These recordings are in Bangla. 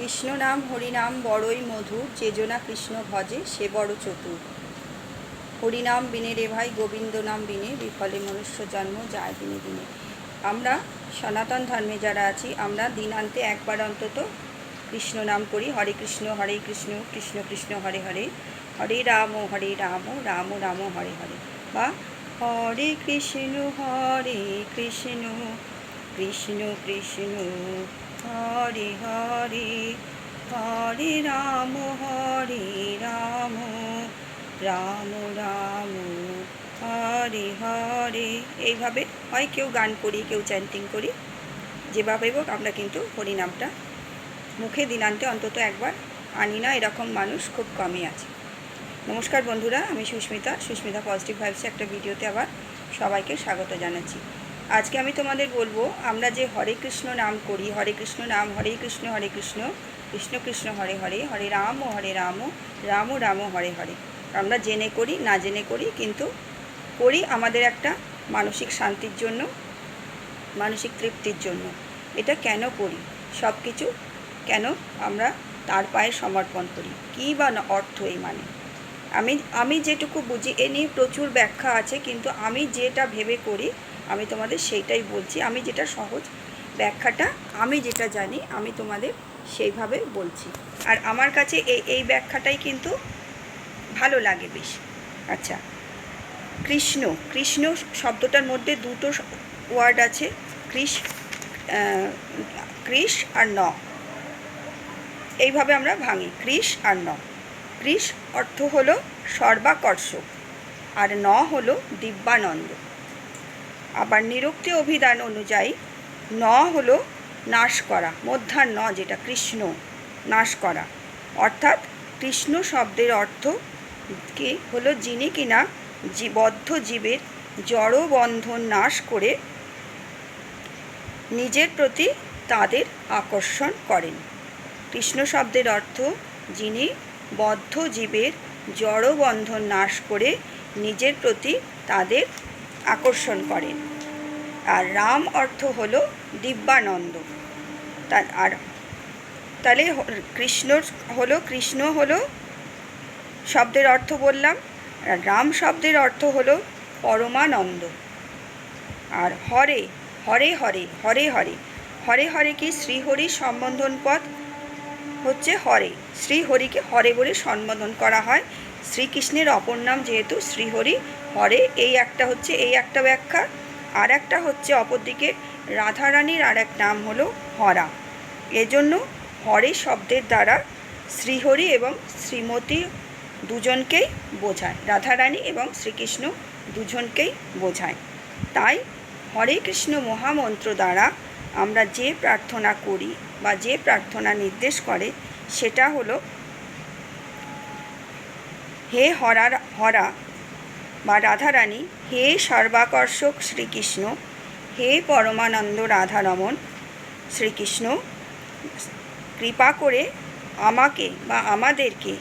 কৃষ্ণ নাম হরিনাম বড়ই মধুর, যে জনা কৃষ্ণ ভজে সে বড় চতুর। হরিনাম বিনে রে ভাই, গোবিন্দ নাম বিনে বিফলে মনুষ্য জন্ম যায় দিনে দিনে। আমরা সনাতন ধর্মে যারা আছি, আমরা দিনান্তে একবার অন্তত কৃষ্ণ নাম করি। হরে কৃষ্ণ কৃষ্ণ কৃষ্ণ হরে হরে, হরে রাম রাম রাম হরে হরে। বা হরে কৃষ্ণ কৃষ্ণ কৃষ্ণ হরে হরে, হরে রাম রাম রাম হরে হরে। এইভাবে হয় কেউ গান করি, কেউ চ্যান্টিং করি, যেভাবে হোক আমরা কিন্তু হরিনামটা মুখে দিনান্তে অন্তত একবার আনি না, এরকম মানুষ খুব কমই আছে। নমস্কার বন্ধুরা, আমি সুস্মিতা পজিটিভ ভাইবসে একটা ভিডিওতে আবার সবাইকে স্বাগত জানাচ্ছি। আজকে আমি তোমাদের বলবো, আমরা যে হরে কৃষ্ণ নাম করি, হরে কৃষ্ণ নাম, হরে কৃষ্ণ কৃষ্ণ কৃষ্ণ হরে হরে, হরে রাম রাম রাম হরে হরে। আমরা জেনে করি না জেনে করি, কিন্তু করি আমাদের একটা মানসিক শান্তির জন্য, মানসিক তৃপ্তির জন্য। এটা কেন করি, সব কিছু কেন আমরা তার পায়ে সমর্পণ করি, কী বা অর্থ এই মানে আমি যেটুকু বুঝি, এ নিয়ে প্রচুর ব্যাখ্যা আছে, কিন্তু আমি যেটা ভেবে করি আমি তোমাদের সেইটাই বলছি। আমি যেটা সহজ ব্যাখ্যাটা, আমি যেটা জানি আমি তোমাদের সেইভাবে বলছি। আর আমার কাছে এই ব্যাখ্যাটাই কিন্তু ভালো লাগে বেশ। আচ্ছা, কৃষ্ণ কৃষ্ণ শব্দটার মধ্যে দুটো ওয়ার্ড আছে, কৃষ আর ন। এইভাবে আমরা ভাঙি, কৃষ আর ন। কৃষ অর্থ হলো সর্বাকর্ষক, আর ন হলো দিব্যানন্দ। আবার নিরুক্তি অভিধান অনুযায়ী ন হলো নাশ করা, মধ্যাহ্ন যেটা কৃষ্ণ, নাশ করা। অর্থাৎ কৃষ্ণ শব্দের অর্থ কি হলো, যিনি কিনা বদ্ধ জীবের জড় বন্ধন নাশ করে নিজের প্রতি তাদের আকর্ষণ করেন। কৃষ্ণ শব্দের অর্থ যিনি বদ্ধ জীবের জড় বন্ধন নাশ করে নিজের প্রতি তাদের আকর্ষণ করেন। আর রাম অর্থ হলো দিব্যানন্দ। আর তাহলে কৃষ্ণ হলো শব্দের অর্থ বললাম, আর রাম শব্দের অর্থ হলো পরমানন্দ। আর হরে হরে হরে হরে হরে হরে হরে কি শ্রীহরির সম্বোধন পদ হচ্ছে হরে। শ্রীহরিকে হরে বলে সম্বোধন করা হয়। শ্রীকৃষ্ণের অপর নাম যেহেতু শ্রীহরি, হরে এই একটা ব্যাখ্যা। আর একটা হচ্ছে অপরদিকে রাধারানীর আর এক নাম হলো হরা। এজন্য হরে শব্দের দ্বারা শ্রীহরি এবং শ্রীমতী দুজনকেই বোঝায়, রাধারানী এবং শ্রীকৃষ্ণ দুজনকেই বোঝায়। তাই হরে কৃষ্ণ মহামন্ত্র দ্বারা আমরা যে প্রার্থনা করি বা যে প্রার্থনা নির্দেশ করে, সেটা হলো, হে হরা বা রাধারানী, হে সর্বাকর্ষক শ্রীকৃষ্ণ, হে পরমানন্দ রাধারমণ শ্রীকৃষ্ণ, কৃপা করে আমাকে বা আমাদেরকে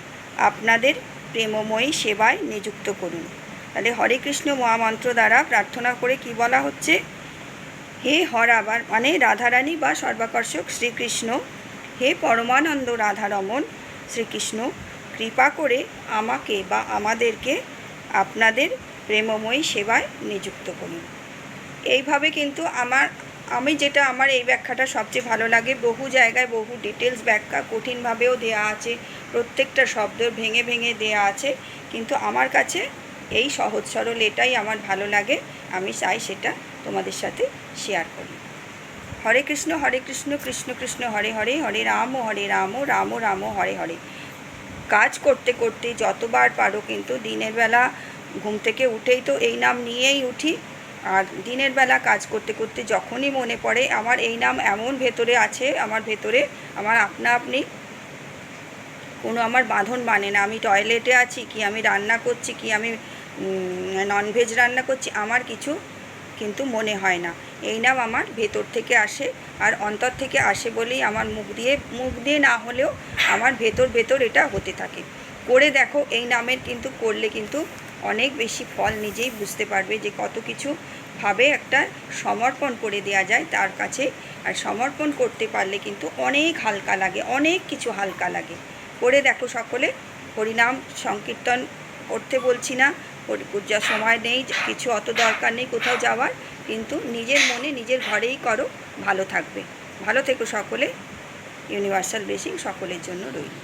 আপনাদের প্রেমময়ী সেবায় নিযুক্ত করুন। তাহলে হরে কৃষ্ণ মহামন্ত্র দ্বারা প্রার্থনা করে কি বলা হচ্ছে, হে হরা মানে রাধারানী বা সর্বাকর্ষক শ্রীকৃষ্ণ, হে পরমানন্দ রাধারমণ শ্রীকৃষ্ণ, কৃপা করে আমাকে বা আমাদেরকে আপনাদের প্রেমময়ী সেবায় নিযুক্ত করুন। এইভাবে কিন্তু আমার এই ব্যাখ্যাটা সবচেয়ে ভালো লাগে। বহু জায়গায় বহু ডিটেলস ব্যাখ্যা কঠিনভাবেও দেয়া আছে, প্রত্যেকটা শব্দ ভেঙে ভেঙে দেয়া আছে, কিন্তু আমার কাছে এই সহজ সরল এটাই আমার ভালো লাগে। আমি চাই সেটা তোমাদের সাথে শেয়ার করি। হরে কৃষ্ণ কৃষ্ণ কৃষ্ণ হরে হরে, হরে রাম রাম রাম হরে হরে। কাজ করতে করতে যতবার পারো, কিন্তু দিনের বেলা ঘুম থেকে উঠেই তো এই নাম নিয়েই উঠি, আর দিনের বেলা কাজ করতে করতে যখনই মনে পড়ে, আমার এই নাম এমন ভেতরে আছে, আমার ভেতরে আমার আপনি কোনো আমার বাঁধন মানে না। আমি টয়লেটে আছি, কি আমি রান্না করছি, কি আমি ননভেজ রান্না করছি, আমার কিছু কিন্তু মনে হয় না। এই নাম আমার ভেতর থেকে আসে, আর অন্তর থেকে আসে বলেই আমার মুখ দিয়ে না হলেও আমার ভেতর এটা হতে থাকে। করে দেখো, এই নামের কিন্তু করলে কিন্তু অনেক বেশি ফল নিজেই বুঝতে পারবে যে কত কিছু ভাবে একটা সমর্পণ করে দেওয়া যায় তার কাছে। আর সমর্পণ করতে পারলে কিন্তু অনেক হালকা লাগে, অনেক কিছু হালকা লাগে। করে দেখো সকলে। হরিনাম সংকীর্তন করতে বলছি না, যা সময় নেই, কিছু অত দরকার নেই কোথাও যাওয়ার, কিন্তু নিজের মনে নিজের ঘরেই করো, ভালো থাকবে। ভালো থেকো সকলে। ইউনিভার্সাল ব্লেসিং সকলের জন্য রইল।